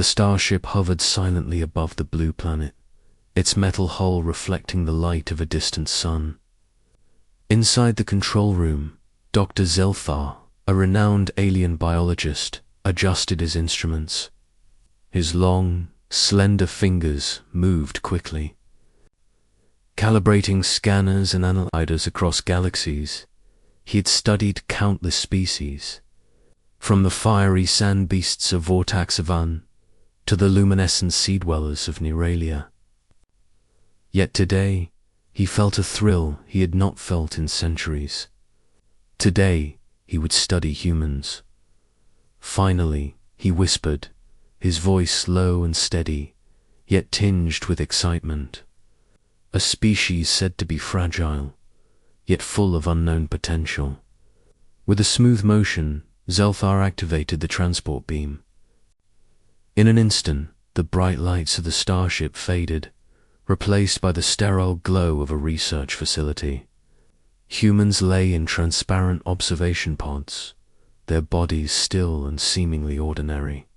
The starship hovered silently above the blue planet, its metal hull reflecting the light of a distant sun. Inside the control room, Dr. Zelthar, a renowned alien biologist, adjusted his instruments. His long, slender fingers moved quickly, calibrating scanners and analyzers across galaxies. He had studied countless species, from the fiery sand beasts of Vortaxavan to the luminescent sea dwellers of Neuralia. Yet today, he felt a thrill he had not felt in centuries. Today, he would study humans. Finally, he whispered, his voice low and steady, yet tinged with excitement. A species said to be fragile, yet full of unknown potential. With a smooth motion, Zelthar activated the transport beam. In an instant, the bright lights of the starship faded, replaced by the sterile glow of a research facility. Humans lay in transparent observation pods, their bodies still and seemingly ordinary.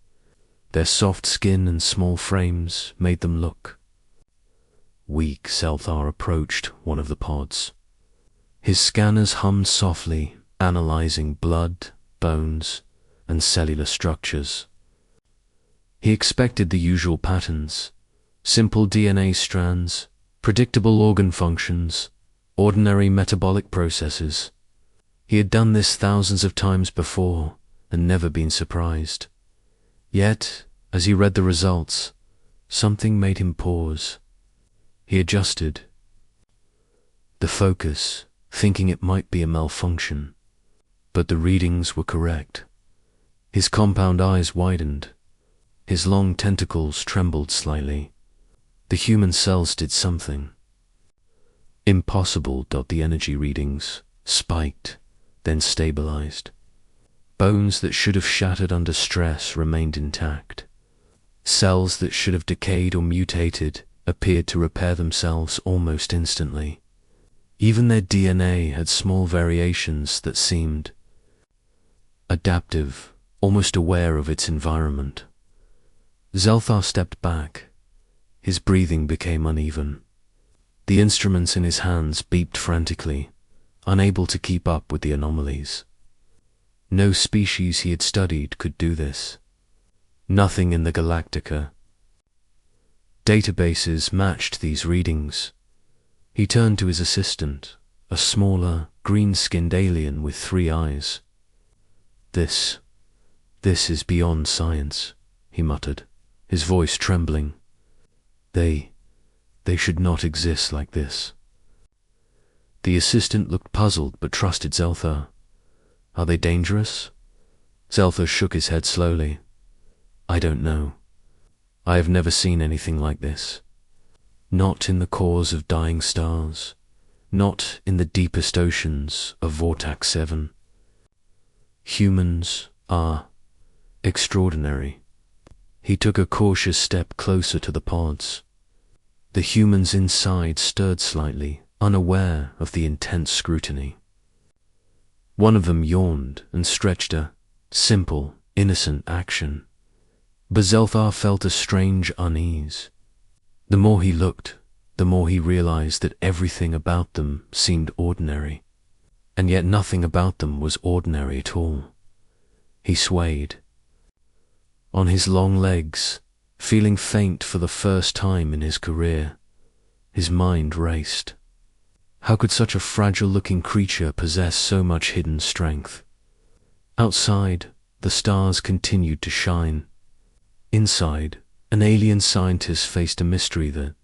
Their soft skin and small frames made them look weak. Zelthar approached one of the pods. His scanners hummed softly, analyzing blood, bones, and cellular structures. He expected the usual patterns: simple DNA strands, predictable organ functions, ordinary metabolic processes. He had done this thousands of times before and never been surprised. Yet, as he read the results, something made him pause. He adjusted the focus, thinking it might be a malfunction, but the readings were correct. His compound eyes widened. His long tentacles trembled slightly. The human cells did something impossible. The energy readings spiked, then stabilized. Bones that should have shattered under stress remained intact. Cells that should have decayed or mutated appeared to repair themselves almost instantly. Even their DNA had small variations that seemed adaptive, almost aware of its environment. Zelthar stepped back. His breathing became uneven. The instruments in his hands beeped frantically, unable to keep up with the anomalies. No species he had studied could do this. Nothing in the Galactica databases matched these readings. He turned to his assistant, a smaller, green-skinned alien with 3 eyes. This is beyond science," he muttered, his voice trembling. They should not exist like this." The assistant looked puzzled but trusted Zelthar. "Are they dangerous?" Zelthar shook his head slowly. "I don't know. I have never seen anything like this. Not in the cores of dying stars. Not in the deepest oceans of Vortax 7. Humans are extraordinary." He took a cautious step closer to the pods. The humans inside stirred slightly, unaware of the intense scrutiny. One of them yawned and stretched a simple, innocent action. But Zelthar felt a strange unease. The more he looked, the more he realized that everything about them seemed ordinary, and yet nothing about them was ordinary at all. He swayed on his long legs, feeling faint for the first time in his career. His mind raced. How could such a fragile-looking creature possess so much hidden strength? Outside, the stars continued to shine. Inside, an alien scientist faced a mystery that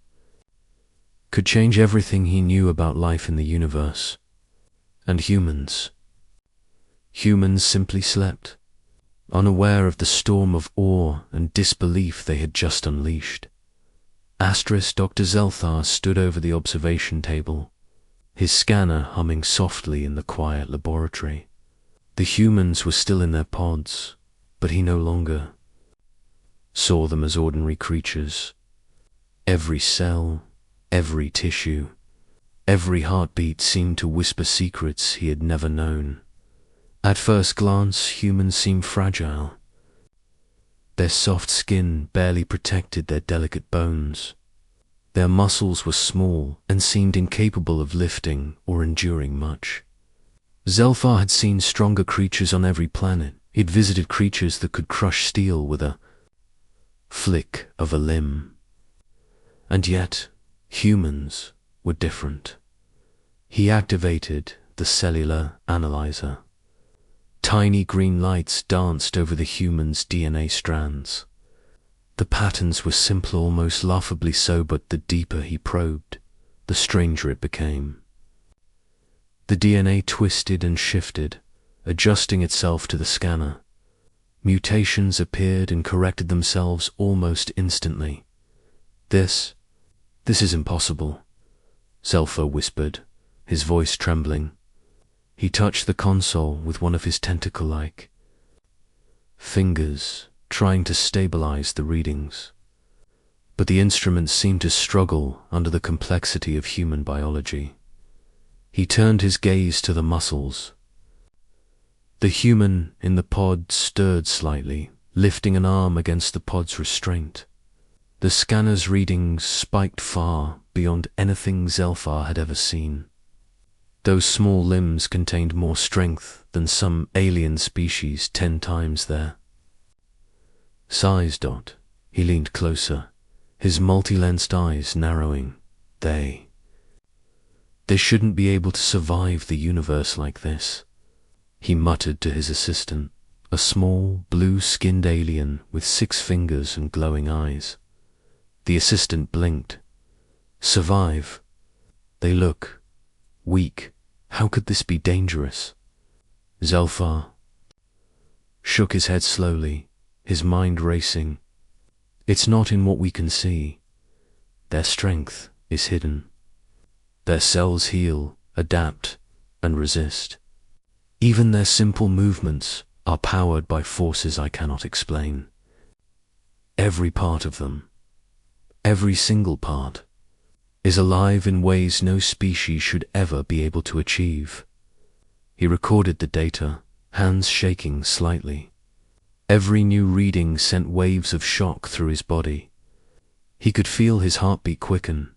could change everything he knew about life in the universe. And humans. Humans simply slept, unaware of the storm of awe and disbelief they had just unleashed. Dr. Zelthar stood over the observation table, his scanner humming softly in the quiet laboratory. The humans were still in their pods, but he no longer saw them as ordinary creatures. Every cell, every tissue, every heartbeat seemed to whisper secrets he had never known. At first glance, humans seemed fragile. Their soft skin barely protected their delicate bones. Their muscles were small and seemed incapable of lifting or enduring much. Zelfar had seen stronger creatures on every planet. He'd visited creatures that could crush steel with a flick of a limb. And yet, humans were different. He activated the cellular analyzer. Tiny green lights danced over the human's DNA strands. The patterns were simple, almost laughably so, but the deeper he probed, the stranger it became. The DNA twisted and shifted, adjusting itself to the scanner. Mutations appeared and corrected themselves almost instantly. This is impossible, Zelfar whispered, his voice trembling. He touched the console with one of his tentacle-like fingers, trying to stabilize the readings. But the instrument seemed to struggle under the complexity of human biology. He turned his gaze to the muscles. The human in the pod stirred slightly, lifting an arm against the pod's restraint. The scanner's readings spiked far beyond anything Zelfar had ever seen. Those small limbs contained more strength than some alien species 10 times there. Size dot. He leaned closer, his multi-lensed eyes narrowing. They shouldn't be able to survive the universe like this, he muttered to his assistant, a small, blue-skinned alien with 6 fingers and glowing eyes. The assistant blinked. Survive? They look weak. How could this be dangerous? Zelfar shook his head slowly, his mind racing. It's not in what we can see. Their strength is hidden. Their cells heal, adapt, and resist. Even their simple movements are powered by forces I cannot explain. Every part of them, every single part, is alive in ways no species should ever be able to achieve. He recorded the data, hands shaking slightly. Every new reading sent waves of shock through his body. He could feel his heartbeat quicken.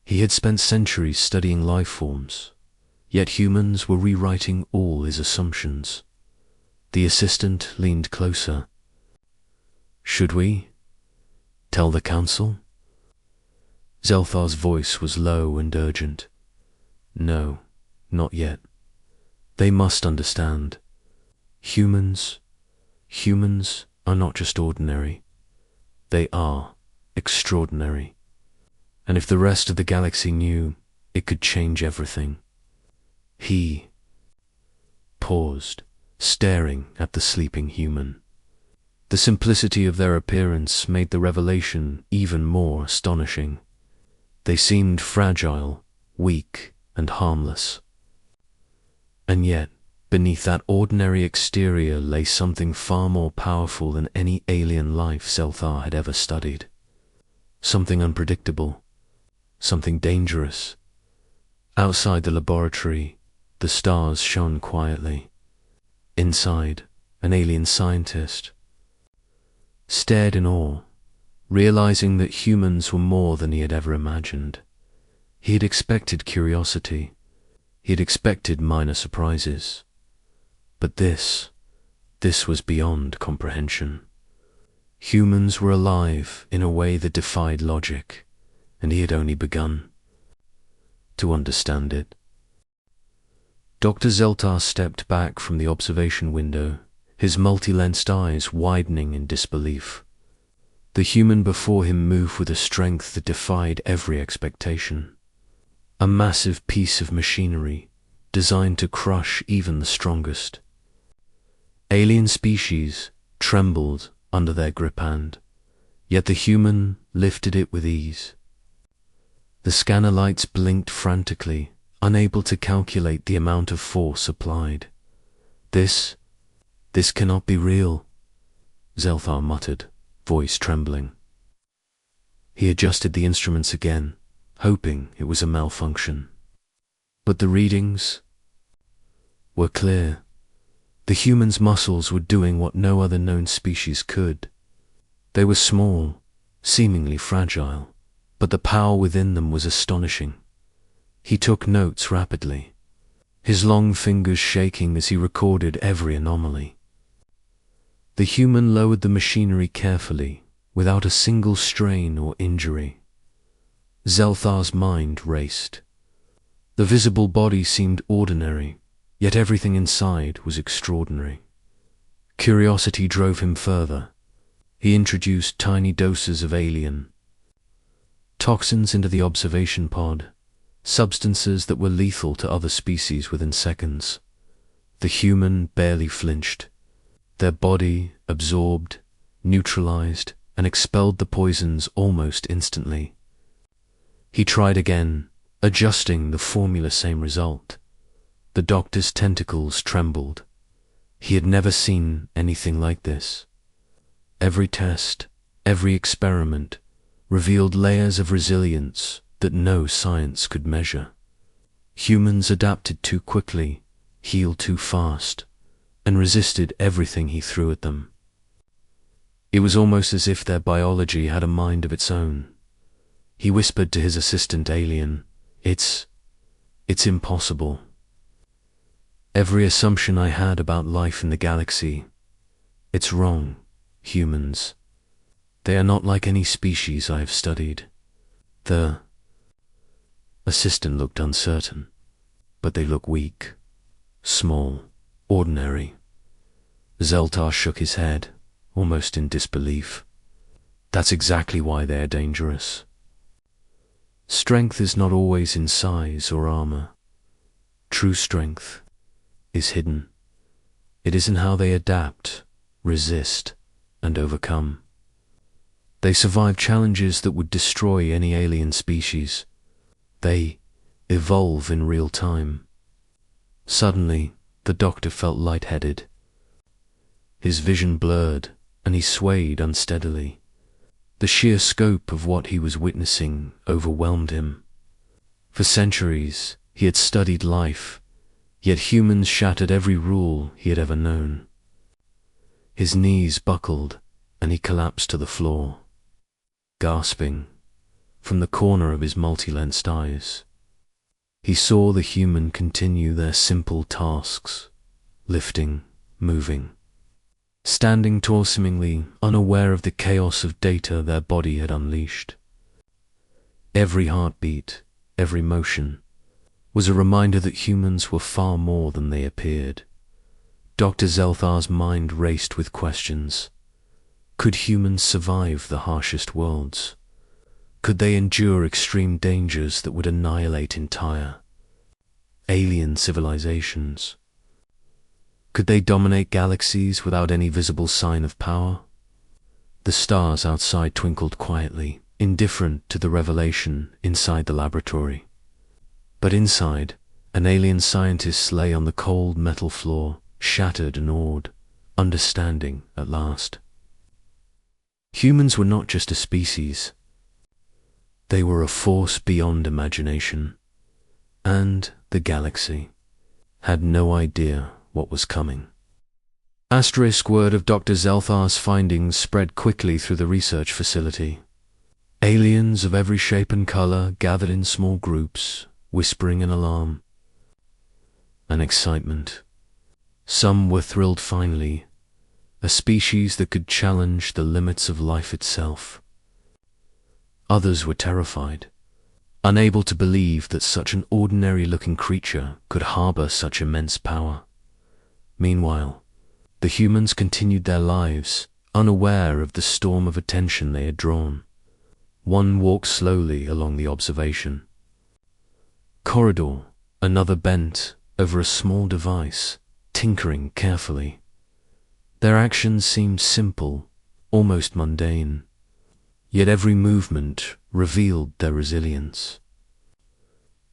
He had spent centuries studying life forms, yet humans were rewriting all his assumptions. The assistant leaned closer. Should we tell the council? Zelthar's voice was low and urgent. No, not yet. They must understand. Humans are not just ordinary. They are extraordinary. And if the rest of the galaxy knew, it could change everything. He paused, staring at the sleeping human. The simplicity of their appearance made the revelation even more astonishing. They seemed fragile, weak, and harmless. And yet, beneath that ordinary exterior lay something far more powerful than any alien life Zelthar had ever studied. Something unpredictable, something dangerous. Outside the laboratory, the stars shone quietly. Inside, an alien scientist stared in awe, realizing that humans were more than he had ever imagined. He had expected curiosity. He had expected minor surprises. But this was beyond comprehension. Humans were alive in a way that defied logic, and he had only begun to understand it. Dr. Zeltar stepped back from the observation window, his multi-lensed eyes widening in disbelief. The human before him moved with a strength that defied every expectation. A massive piece of machinery designed to crush even the strongest. Alien species trembled under their grip hand, yet the human lifted it with ease. The scanner lights blinked frantically, unable to calculate the amount of force applied. This cannot be real, Zelthar muttered, voice trembling. He adjusted the instruments again, hoping it was a malfunction. But the readings were clear. The human's muscles were doing what no other known species could. They were small, seemingly fragile, but the power within them was astonishing. He took notes rapidly, his long fingers shaking as he recorded every anomaly. The human lowered the machinery carefully, without a single strain or injury. Zelthar's mind raced. The visible body seemed ordinary, yet everything inside was extraordinary. Curiosity drove him further. He introduced tiny doses of alien toxins into the observation pod, substances that were lethal to other species within seconds. The human barely flinched. Their body absorbed, neutralized, and expelled the poisons almost instantly. He tried again, adjusting the formula, same result. The doctor's tentacles trembled. He had never seen anything like this. Every test, every experiment, revealed layers of resilience that no science could measure. Humans adapted too quickly, healed too fast, and resisted everything he threw at them. It was almost as if their biology had a mind of its own. He whispered to his assistant alien, It's impossible. Every assumption I had about life in the galaxy, it's wrong, humans. They are not like any species I have studied. The assistant looked uncertain, but they look weak, small, ordinary. Zeltar shook his head, almost in disbelief. That's exactly why they are dangerous. Strength is not always in size or armor. True strength is hidden. It is in how they adapt, resist, and overcome. They survive challenges that would destroy any alien species. They evolve in real time. Suddenly, the doctor felt lightheaded. His vision blurred, and he swayed unsteadily. The sheer scope of what he was witnessing overwhelmed him. For centuries, he had studied life, yet humans shattered every rule he had ever known. His knees buckled, and he collapsed to the floor, gasping from the corner of his multi-lensed eyes. He saw the human continue their simple tasks, lifting, moving, standing tall, seemingly unaware of the chaos of data their body had unleashed. Every heartbeat, every motion, was a reminder that humans were far more than they appeared. Dr. Zelthar's mind raced with questions. Could humans survive the harshest worlds? Could they endure extreme dangers that would annihilate entire alien civilizations? Could they dominate galaxies without any visible sign of power? The stars outside twinkled quietly, indifferent to the revelation inside the laboratory. But inside, an alien scientist lay on the cold metal floor, shattered and awed, understanding at last. Humans were not just a species. They were a force beyond imagination, and the galaxy had no idea what was coming. Word of Dr. Zelthar's findings spread quickly through the research facility. Aliens of every shape and color gathered in small groups, whispering in alarm and excitement. Some were thrilled finally, a species that could challenge the limits of life itself. Others were terrified, unable to believe that such an ordinary-looking creature could harbor such immense power. Meanwhile, the humans continued their lives, unaware of the storm of attention they had drawn. One walked slowly along the observation corridor, another bent over a small device, tinkering carefully. Their actions seemed simple, almost mundane, yet every movement revealed their resilience.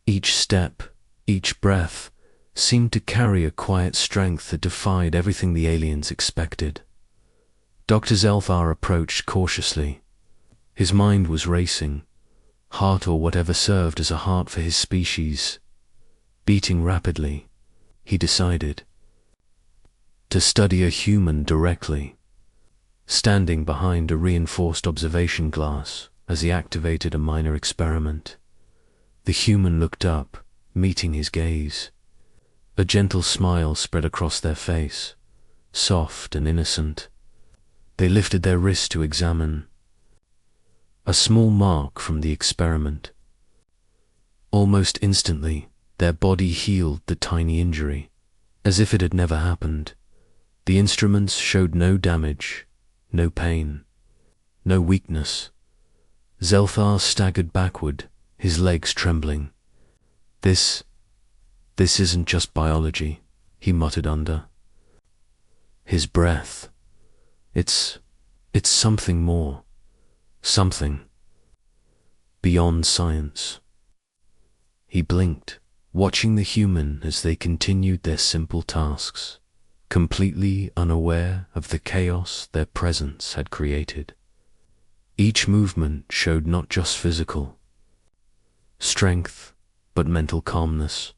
Each step, each breath, seemed to carry a quiet strength that defied everything the aliens expected. Dr. Zelthar approached cautiously. His mind was racing, heart or whatever served as a heart for his species. Beating rapidly, he decided to to study a human directly. Standing behind a reinforced observation glass as he activated a minor experiment, the human looked up, meeting his gaze. A gentle smile spread across their face, soft and innocent. They lifted their wrist to examine. A small mark from the experiment. Almost instantly, their body healed the tiny injury, as if it had never happened. The instruments showed no damage, no pain, no weakness. Zelthar staggered backward, his legs trembling. This isn't just biology, he muttered under his breath. It's something more, something beyond science. He blinked, watching the human as they continued their simple tasks, completely unaware of the chaos their presence had created. Each movement showed not just physical strength, but mental calmness.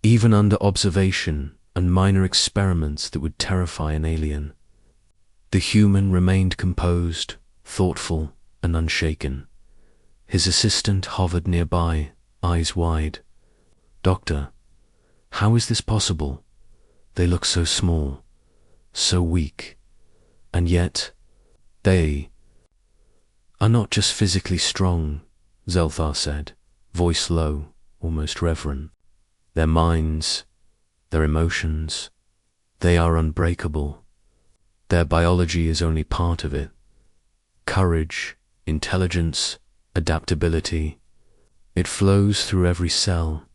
Even under observation and minor experiments that would terrify an alien, the human remained composed, thoughtful, and unshaken. His assistant hovered nearby, eyes wide. "Doctor, how is this possible? They look so small, so weak, and yet they are not just physically strong," Zelthar said, voice low, almost reverent. "Their minds, their emotions, they are unbreakable. Their biology is only part of it. Courage, intelligence, adaptability, it flows through every cell.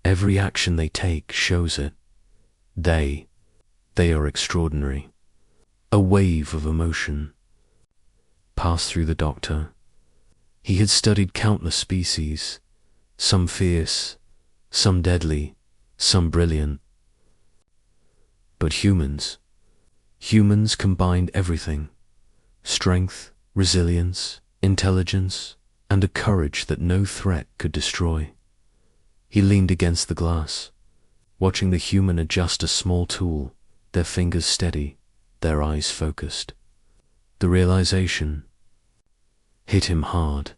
Every action they take shows it. They are extraordinary." A wave of emotion passed through the doctor. He had studied countless species, some fierce, some deadly, some brilliant. But humans combined everything: strength, resilience, intelligence, and a courage that no threat could destroy. He leaned against the glass, watching the human adjust a small tool, their fingers steady, their eyes focused. The realization hit him hard.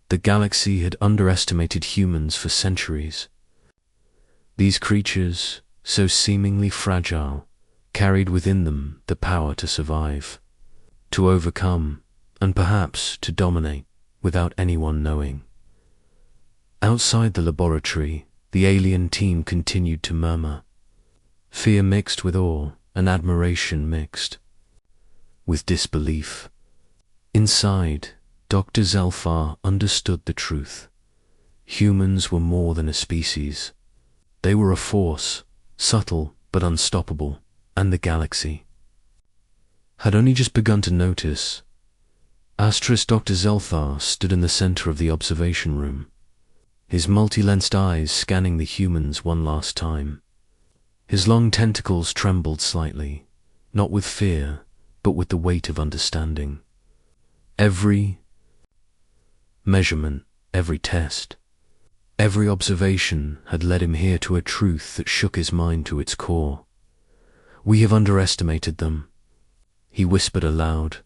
The galaxy had underestimated humans for centuries. These creatures, so seemingly fragile, carried within them the power to survive, to overcome, and perhaps to dominate without anyone knowing. Outside the laboratory, the alien team continued to murmur, fear mixed with awe and admiration mixed with disbelief. Inside, Dr. Zelthar understood the truth. Humans were more than a species. They were a force, subtle but unstoppable, and the galaxy had only just begun to notice. Asterisk Dr. Zelthar stood in the center of the observation room, his multi-lensed eyes scanning the humans one last time. His long tentacles trembled slightly, not with fear, but with the weight of understanding. Every measurement, every test, every observation had led him here to a truth that shook his mind to its core. "We have underestimated them," he whispered aloud,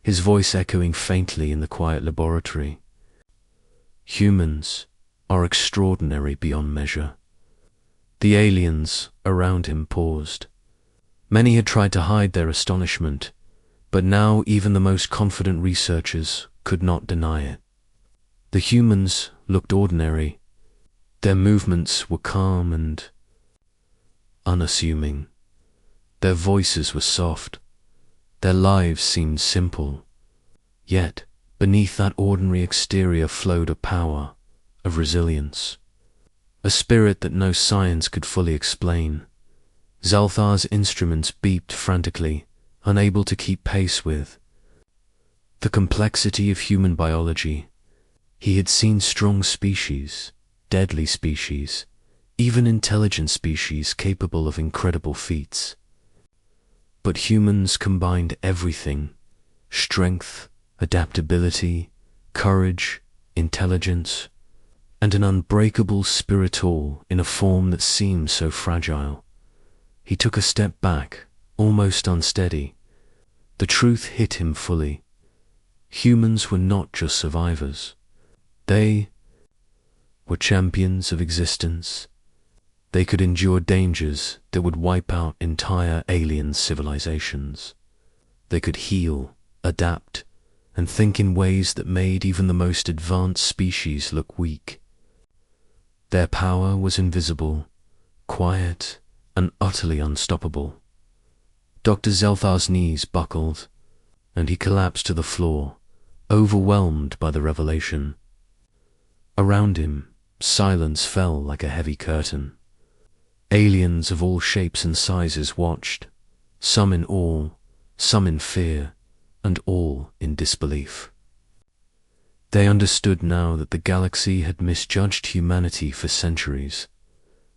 his voice echoing faintly in the quiet laboratory. "Humans are extraordinary beyond measure." The aliens around him paused. Many had tried to hide their astonishment, but now even the most confident researchers could not deny it. The humans looked ordinary. Their movements were calm and unassuming. Their voices were soft. Their lives seemed simple. Yet, beneath that ordinary exterior flowed a power, of resilience, a spirit that no science could fully explain. Zelthar's instruments beeped frantically, unable to keep pace with the complexity of human biology. He had seen strong species, deadly species, even intelligent species capable of incredible feats. But humans combined everything: strength, adaptability, courage, intelligence, and an unbreakable spirit, all in a form that seemed so fragile. He took a step back, almost unsteady. The truth hit him fully. Humans were not just survivors. They were champions of existence. They could endure dangers that would wipe out entire alien civilizations. They could heal, adapt, and think in ways that made even the most advanced species look weak. Their power was invisible, quiet, and utterly unstoppable. Dr. Zelthar's knees buckled, and he collapsed to the floor, overwhelmed by the revelation. Around him, silence fell like a heavy curtain. Aliens of all shapes and sizes watched, some in awe, some in fear, and all in disbelief. They understood now that the galaxy had misjudged humanity for centuries.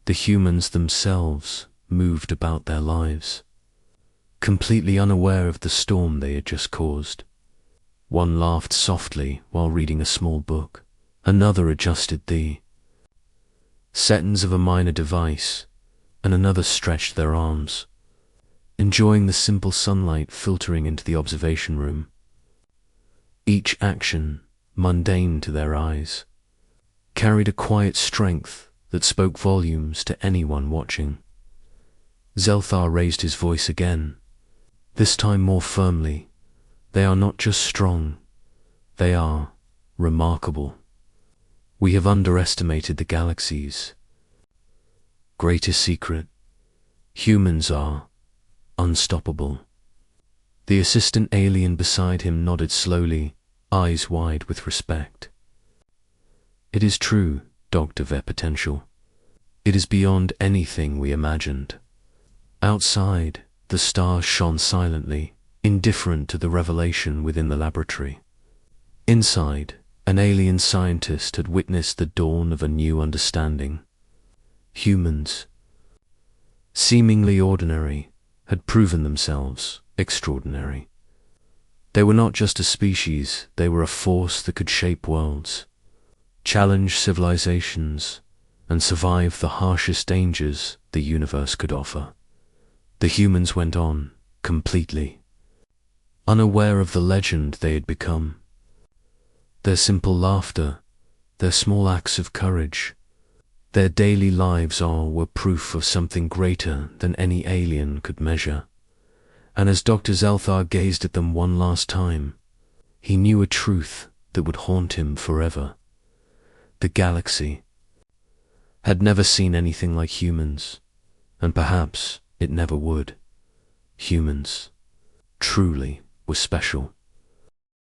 The humans themselves moved about their lives, completely unaware of the storm they had just caused. One laughed softly while reading a small book. Another adjusted the settings of a minor device, and another stretched their arms, enjoying the simple sunlight filtering into the observation room. Each action, mundane to their eyes, carried a quiet strength that spoke volumes to anyone watching. Zelthar raised his voice again, this time more firmly. They are not just strong, they are remarkable. We have underestimated the galaxy's greatest secret. Humans are unstoppable. The assistant alien beside him nodded slowly, eyes wide with respect. It is true, Dr. Potential. It is beyond anything we imagined. Outside, the stars shone silently, indifferent to the revelation within the laboratory. Inside, an alien scientist had witnessed the dawn of a new understanding. Humans, seemingly ordinary, had proven themselves extraordinary. They were not just a species, they were a force that could shape worlds, challenge civilizations, and survive the harshest dangers the universe could offer. The humans went on, completely unaware of the legend they had become. Their simple laughter, their small acts of courage, their daily lives all were proof of something greater than any alien could measure. And as Dr. Zelthar gazed at them one last time, he knew a truth that would haunt him forever. The galaxy had never seen anything like humans, and perhaps it never would. Humans truly were special.